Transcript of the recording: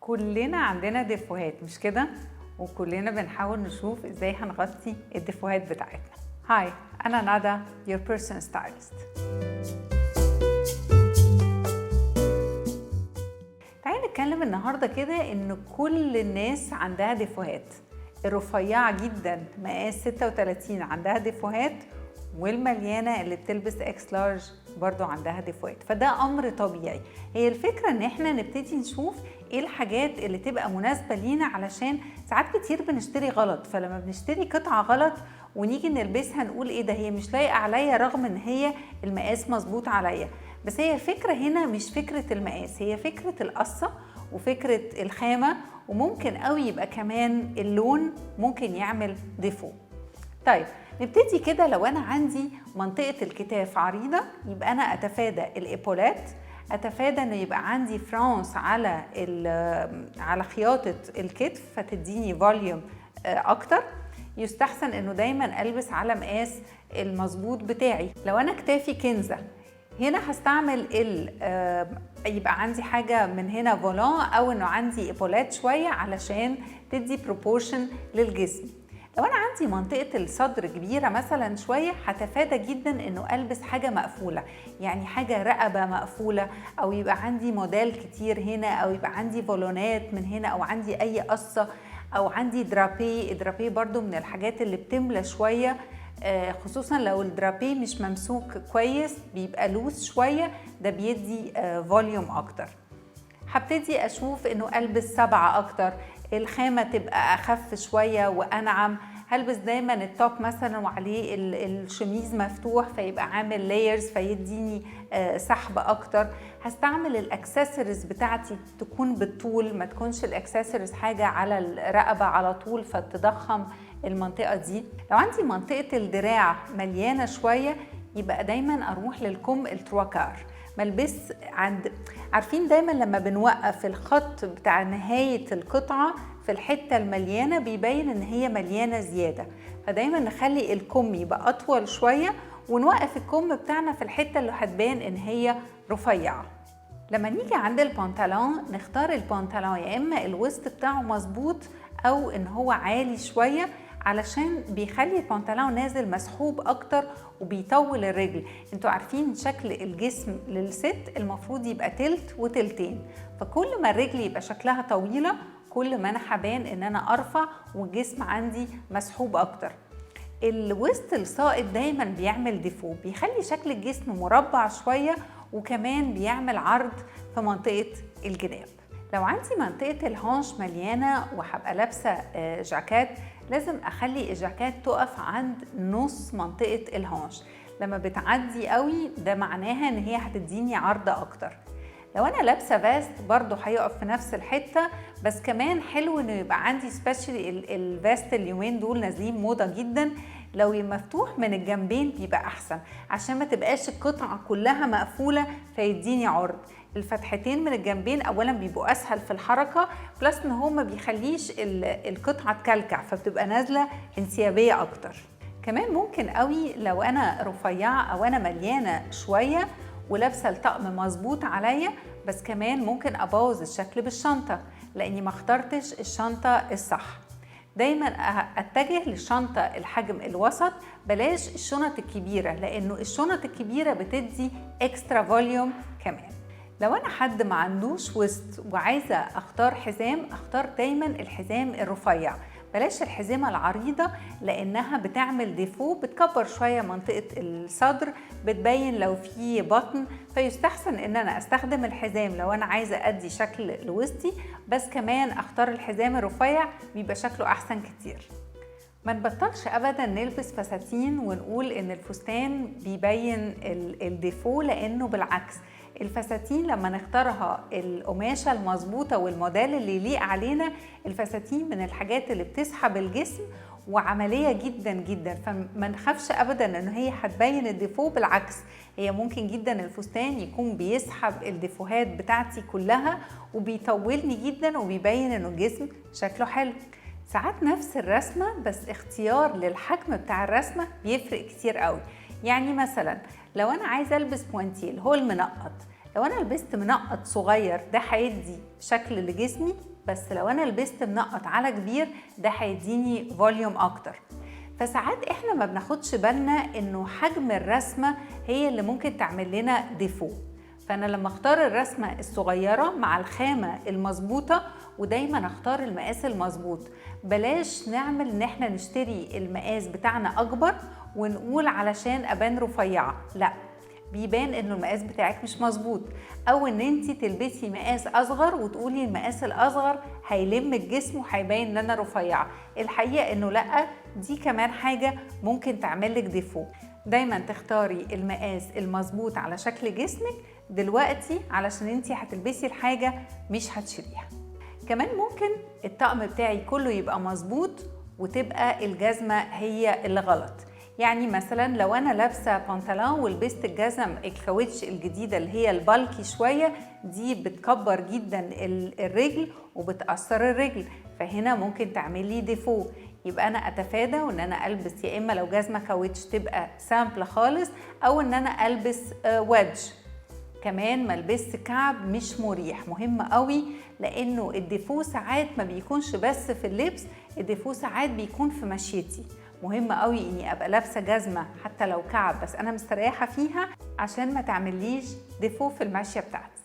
كلنا عندنا ديفوهات مش كده؟ وكلنا بنحاول نشوف ازاي هنغطي الديفوهات بتاعتنا. هاي، أنا ندى your personal stylist. تعالي نتكلم النهاردة كده إن كل الناس عندها ديفوهات. الرفيعة جدا مقاس 36 عندها ديفوهات، والمليانة اللي بتلبس اكس لارج برضو عندها ديفوهات، فده أمر طبيعي. هي الفكرة إن احنا نبتدي نشوف ايه الحاجات اللي تبقى مناسبة لينا، علشان ساعات كتير بنشتري غلط، فلما بنشتري قطعة غلط ونيجي نلبسها نقول ايه ده، هي مش لايقة عليا رغم ان هي المقاس مظبوط عليا. بس هي الفكرة هنا مش فكرة المقاس، هي فكرة القصة وفكرة الخامة، وممكن قوي يبقى كمان اللون ممكن يعمل ديفو. طيب نبتدي كده. لو أنا عندي منطقة الكتاف عريضة يبقى أنا أتفادى الإيبولات، أتفادى إنه يبقى عندي فرانس على خياطة الكتف فتديني فوليوم أكتر. يستحسن إنه دايما ألبس على مقاس المظبوط بتاعي. لو أنا كتافي كنزة هنا هستعمل يبقى عندي حاجة من هنا فولان، أو إنه عندي إيبولات شوية علشان تدي بروبورشن للجسم. لو أنا عندي منطقة الصدر كبيرة مثلا شوية هتفادى جدا إنه ألبس حاجة مقفولة، يعني حاجة رقبة مقفولة، أو يبقى عندي موديل كتير هنا، أو يبقى عندي فولونات من هنا، أو عندي أي قصة، أو عندي درابي. الدرابي برضو من الحاجات اللي بتملى شوية، خصوصا لو الدرابي مش ممسوك كويس بيبقى لوس شوية، ده بيدي فوليوم أكتر. هبتدي أشوف إنه ألبس 7 أكتر، الخامة تبقى أخف شوية وأنعم. هلبس دايما التوب مثلا وعليه الشميز مفتوح فيبقى عامل لايرز فيديني سحب أكتر. هستعمل الأكسسوارز بتاعتي تكون بالطول، ما تكونش الأكسسوارز حاجة على الرقبة على طول فتضخم المنطقة دي. لو عندي منطقة الدراع مليانة شوية يبقى دايما أروح للكم التروكار. ملبس عارفين دايما لما بنوقف الخط بتاع نهاية القطعة في الحتة المليانة بيبين ان هي مليانة زيادة، فدايما نخلي الكم يبقى اطول شوية ونوقف الكم بتاعنا في الحتة اللي هتبان ان هي رفيعة. لما نيجي عند البنطلون نختار البنطلون يا اما الوسط بتاعه مظبوط او ان هو عالي شوية، علشان بيخلي البنطلون نازل مسحوب اكتر وبيطول الرجل. انتوا عارفين شكل الجسم للست المفروض يبقى تلت وتلتين، فكل ما الرجل يبقى شكلها طويلة كل ما انا هبان ان انا ارفع والجسم عندي مسحوب اكتر. الوسط الساقط دايما بيعمل ديفو، بيخلي شكل الجسم مربع شوية، وكمان بيعمل عرض في منطقة الجناب. لو عندي منطقة الهانش مليانة وهبقى لابسة جاكيت، لازم أخلي الجاكيت تقف عند نص منطقة الهانش. لما بتعدي قوي ده معناها إن هي هتديني عرض أكتر. لو أنا لابسة فاست برضو هيقف في نفس الحتة، بس كمان حلو إنه يبقى عندي سبيشالي الفاست اليومين دول نازلين موضة جدا، لو مفتوح من الجنبين بيبقى أحسن عشان ما تبقاش القطعة كلها مقفولة فيديني عرض. الفتحتين من الجنبين اولا بيبقوا اسهل في الحركه، بلس ان هو ما بيخليش القطعه تكلكع فبتبقى نازله انسيابيه اكتر. كمان ممكن قوي لو انا رفيعه او انا مليانه شويه ولابسه الطقم مظبوط عليا، بس كمان ممكن ابوظ الشكل بالشنطه لاني ما اخترتش الشنطه الصح. دايما اتجه للشنطه الحجم الوسط، بلاش الشنط الكبيره، لانه الشنط الكبيره بتدي اكسترا فوليوم كمان. لو أنا حد ما عندوش وسط وعايزة أختار حزام، أختار دايما الحزام الرفيع، بلاش الحزامة العريضة لأنها بتعمل ديفو، بتكبر شوية منطقة الصدر، بتبين لو في بطن، فيستحسن إن أنا أستخدم الحزام لو أنا عايزة أدي شكل لوسطي، بس كمان أختار الحزام الرفيع بيبقى شكله أحسن كتير. ما نبطلش ابدا نلبس فساتين ونقول ان الفستان بيبين الديفو، لانه بالعكس الفساتين لما نختارها القماشة المظبوطة والموديل اللي يليق علينا، الفساتين من الحاجات اللي بتسحب الجسم وعملية جدا جدا، فما نخافش ابدا ان هي هتبين الديفو، بالعكس هي ممكن جدا الفستان يكون بيسحب الديفوهات بتاعتي كلها وبيطولني جدا وبيبين انه الجسم شكله حلو. ساعات نفس الرسمة بس اختيار للحجم بتاع الرسمة بيفرق كتير قوي. يعني مثلا لو انا عايزة البس بوانتيل هو المنقط، لو انا لبست منقط صغير ده هيدي شكل لجسمي، بس لو انا لبست منقط على كبير ده هيديني فوليوم اكتر. فساعات احنا ما بناخدش بالنا انه حجم الرسمة هي اللي ممكن تعمل لنا ديفو. فانا لما اختار الرسمة الصغيرة مع الخامة المظبوطة، ودايما اختار المقاس المظبوط، بلاش نعمل ان احنا نشتري المقاس بتاعنا اكبر ونقول علشان ابان رفيعة، لا، بيبان انه المقاس بتاعك مش مظبوط. او ان انت تلبسي مقاس اصغر وتقولي المقاس الاصغر هيلم الجسم وهيبين ان انا رفيعه، الحقيقه انه لا، دي كمان حاجه ممكن تعملك ديفو. دايما تختاري المقاس المظبوط على شكل جسمك دلوقتي، علشان انت هتلبسي الحاجه مش هتشيليها. كمان ممكن الطقم بتاعي كله يبقى مظبوط وتبقى الجزمه هي اللي غلط. يعني مثلا لو انا لابسه بنطلون ولبست الجزم الكاوتش الجديده اللي هي البالكي شويه، دي بتكبر جدا الرجل وبتأثر الرجل، فهنا ممكن تعملي ديفو. يبقى انا اتفادى وان انا البس يا اما لو جزمه كاوتش تبقى سامبل خالص، او ان انا البس ويدج. كمان ملبس كعب مش مريح مهم قوي، لانه الديفو ساعات ما بيكونش بس في اللبس، الديفو ساعات بيكون في مشيتي. مهم قوي اني ابقى لابسه جزمه حتى لو كعب بس انا مستريحه فيها، عشان ما تعمليش ديفو في المشيه بتاعتي.